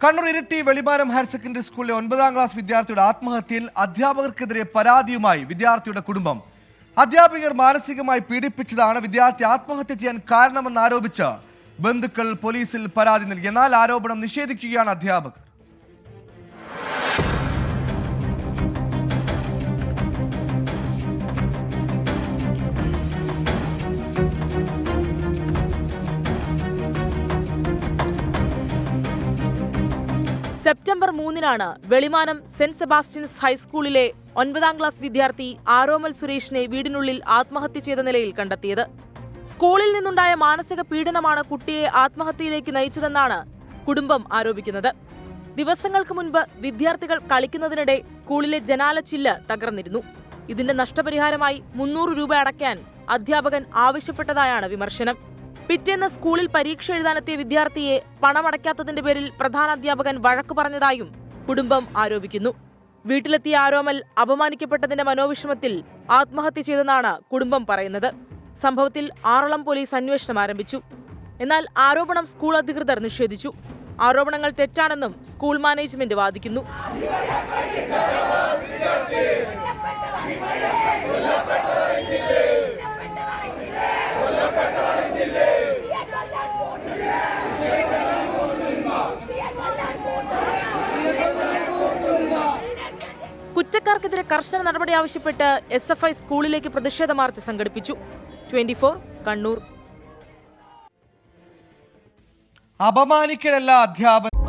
Kannur Iritty Velimanam higher secondary സ്കൂളിലെ 9ാം class വിദ്യാർത്ഥിയുടെ ആത്മഹത്യയിൽ അധ്യാപകർക്കെതിരെ പരാതിയുമായി വിദ്യാർത്ഥിയുടെ കുടുംബം. അധ്യാപകർ മാനസികമായി പീഡിപ്പിച്ചതാണ് വിദ്യാർത്ഥി ആത്മഹത്യ ചെയ്യാൻ കാരണമെന്നാരോപിച്ച് ബന്ധുക്കൾ പോലീസിൽ പരാതി നൽകി. എന്നാൽ ആരോപണം നിഷേധിക്കുകയാണ് അധ്യാപകർ. സെപ്റ്റംബർ 3-നാണ് വെളിമാനം സെന്റ് സെബാസ്റ്റ്യൻസ് ഹൈസ്കൂളിലെ 9ാം ക്ലാസ് വിദ്യാർത്ഥി ആരോമൽ സുരേഷിനെ വീടിനുള്ളിൽ ആത്മഹത്യ ചെയ്ത നിലയിൽ കണ്ടെത്തിയത്. സ്കൂളിൽ നിന്നുണ്ടായ മാനസിക പീഡനമാണ് കുട്ടിയെ ആത്മഹത്യയിലേക്ക് നയിച്ചതെന്നാണ് കുടുംബം ആരോപിക്കുന്നത്. ദിവസങ്ങൾക്ക് മുൻപ് വിദ്യാർത്ഥികൾ കളിക്കുന്നതിനിടെ സ്കൂളിലെ ജനാലച്ചില്ല് തകർന്നിരുന്നു. ഇതിന്റെ നഷ്ടപരിഹാരമായി 300 രൂപ അടയ്ക്കാൻ അധ്യാപകൻ ആവശ്യപ്പെട്ടതായാണ് വിമർശനം. പിറ്റേന്ന് സ്കൂളിൽ പരീക്ഷ എഴുതാനെത്തിയ വിദ്യാർത്ഥിയെ പണമടയ്ക്കാത്തതിന്റെ പേരിൽ പ്രധാനാധ്യാപകൻ വഴക്കു പറഞ്ഞതായും കുടുംബം ആരോപിക്കുന്നു. വീട്ടിലെത്തിയ ആരോമൽ അപമാനിക്കപ്പെട്ടതിന്റെ മനോവിഷമത്തിൽ ആത്മഹത്യ ചെയ്തെന്നാണ് കുടുംബം പറയുന്നത്. സംഭവത്തിൽ ആറളം പോലീസ് അന്വേഷണം ആരംഭിച്ചു. എന്നാൽ ആരോപണം സ്കൂൾ അധികൃതർ നിഷേധിച്ചു. ആരോപണങ്ങൾ തെറ്റാണെന്നും സ്കൂൾ മാനേജ്മെന്റ് വാദിക്കുന്നു. കുറ്റക്കാർക്കെതിരെ കർശന നടപടി ആവശ്യപ്പെട്ട് SFI സ്കൂളിലേക്ക് പ്രതിഷേധ മാർച്ച് സംഘടിപ്പിച്ചു. 24 കണ്ണൂർ. അപമാനിക്കലല്ല അധ്യാപനം.